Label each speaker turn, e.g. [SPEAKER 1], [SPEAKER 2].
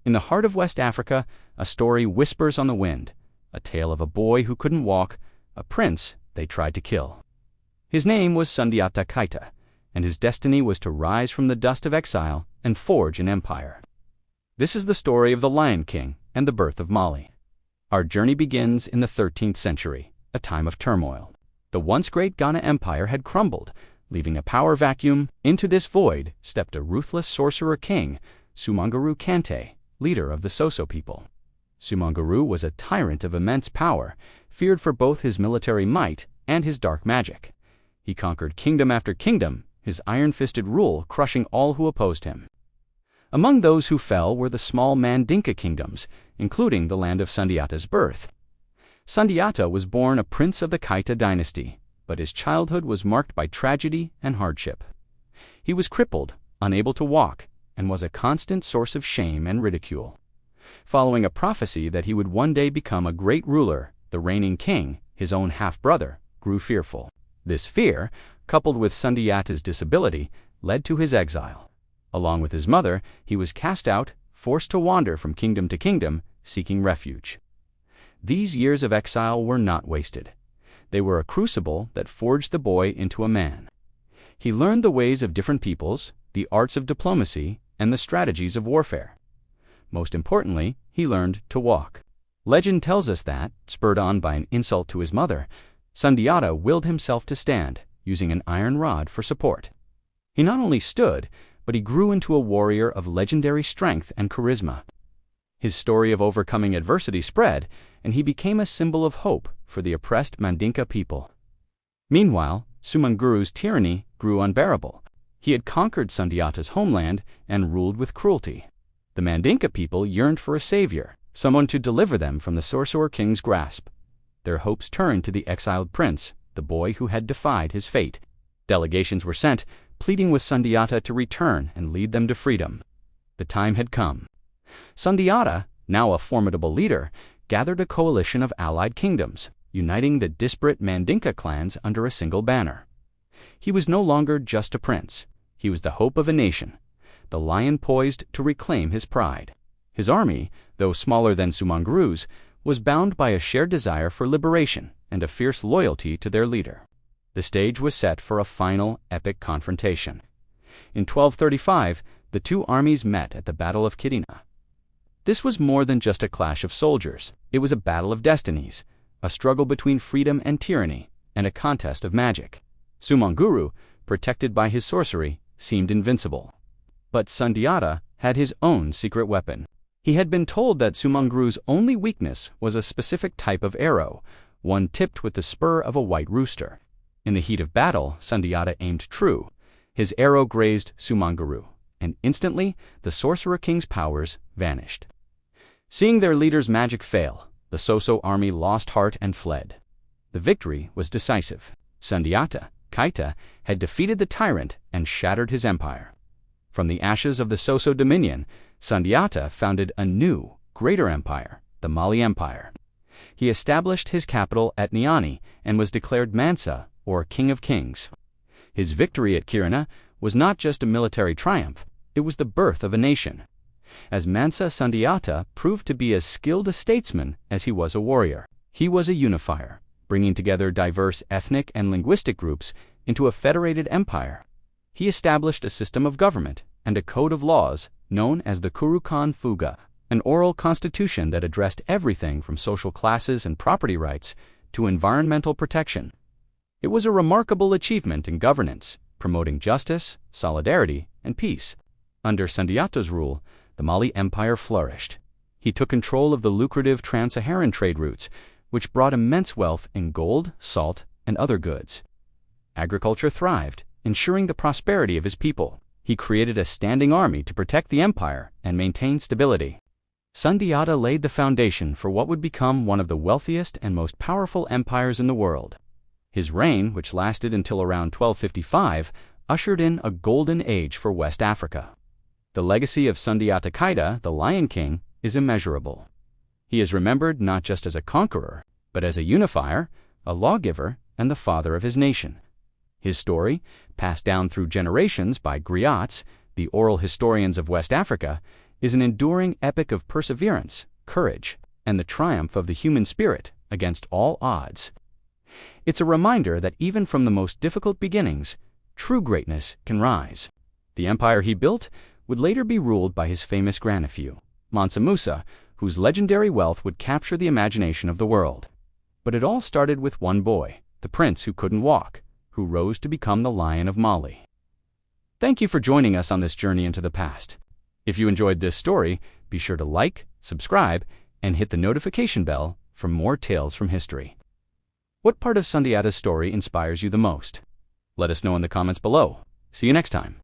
[SPEAKER 1] In the heart of West Africa, a story whispers on the wind, a tale of a boy who couldn't walk, a prince they tried to kill. His name was Sundiata Keita, and his destiny was to rise from the dust of exile and forge an empire. This is the story of the Lion King and the birth of Mali. Our journey begins in the 13th century, a time of turmoil. The once great Ghana Empire had crumbled, leaving a power vacuum. Into this void stepped a ruthless sorcerer king, Sumanguru Kante, leader of the Soso people. Sumanguru was a tyrant of immense power, feared for both his military might and his dark magic. He conquered kingdom after kingdom, his iron-fisted rule crushing all who opposed him. Among those who fell were the small Mandinka kingdoms, including the land of Sundiata's birth. Sundiata was born a prince of the Keita dynasty, but his childhood was marked by tragedy and hardship. He was crippled, unable to walk, and was a constant source of shame and ridicule. Following a prophecy that he would one day become a great ruler, the reigning king, his own half-brother, grew fearful. This fear, coupled with Sundiata's disability, led to his exile. Along with his mother, he was cast out, forced to wander from kingdom to kingdom, seeking refuge. These years of exile were not wasted. They were a crucible that forged the boy into a man. He learned the ways of different peoples, the arts of diplomacy, and the strategies of warfare. Most importantly, he learned to walk. Legend tells us that, spurred on by an insult to his mother, Sundiata willed himself to stand, using an iron rod for support. He not only stood, but he grew into a warrior of legendary strength and charisma. His story of overcoming adversity spread, and he became a symbol of hope for the oppressed Mandinka people. Meanwhile, Sumanguru's tyranny grew unbearable. He had conquered Sundiata's homeland and ruled with cruelty. The Mandinka people yearned for a savior, someone to deliver them from the sorcerer king's grasp. Their hopes turned to the exiled prince, the boy who had defied his fate. Delegations were sent, pleading with Sundiata to return and lead them to freedom. The time had come. Sundiata, now a formidable leader, gathered a coalition of allied kingdoms, uniting the disparate Mandinka clans under a single banner. He was no longer just a prince. He was the hope of a nation, the lion poised to reclaim his pride. His army, though smaller than Sumanguru's, was bound by a shared desire for liberation and a fierce loyalty to their leader. The stage was set for a final, epic confrontation. In 1235, the two armies met at the Battle of Keita. This was more than just a clash of soldiers. It was a battle of destinies, a struggle between freedom and tyranny, and a contest of magic. Sumanguru, protected by his sorcery, seemed invincible. But Sundiata had his own secret weapon. He had been told that Sumanguru's only weakness was a specific type of arrow, one tipped with the spur of a white rooster. In the heat of battle, Sundiata aimed true. His arrow grazed Sumanguru, and instantly the sorcerer king's powers vanished. Seeing their leader's magic fail, the Soso army lost heart and fled. The victory was decisive. Sundiata, Keita, had defeated the tyrant and shattered his empire. From the ashes of the Soso dominion, Sundiata founded a new, greater empire, the Mali Empire. He established his capital at Niani and was declared Mansa, or King of Kings. His victory at Keita was not just a military triumph, it was the birth of a nation. As Mansa, Sundiata proved to be as skilled a statesman as he was a warrior. He was a unifier, bringing together diverse ethnic and linguistic groups into a federated empire. He established a system of government and a code of laws known as the Kurukan Fuga, an oral constitution that addressed everything from social classes and property rights to environmental protection. It was a remarkable achievement in governance, promoting justice, solidarity, and peace. Under Sundiata's rule, the Mali Empire flourished. He took control of the lucrative trans-Saharan trade routes, which brought immense wealth in gold, salt, and other goods. Agriculture thrived, ensuring the prosperity of his people. He created a standing army to protect the empire and maintain stability. Sundiata laid the foundation for what would become one of the wealthiest and most powerful empires in the world. His reign, which lasted until around 1255, ushered in a golden age for West Africa. The legacy of Sundiata Keita, the Lion King, is immeasurable. He is remembered not just as a conqueror, but as a unifier, a lawgiver, and the father of his nation. His story, passed down through generations by griots, the oral historians of West Africa, is an enduring epic of perseverance, courage, and the triumph of the human spirit against all odds. It's a reminder that even from the most difficult beginnings, true greatness can rise. The empire he built would later be ruled by his famous grandnephew, Mansa Musa, whose legendary wealth would capture the imagination of the world. But it all started with one boy, the prince who couldn't walk, who rose to become the Lion of Mali. Thank you for joining us on this journey into the past. If you enjoyed this story, be sure to like, subscribe, and hit the notification bell for more tales from history. What part of Sundiata's story inspires you the most? Let us know in the comments below. See you next time.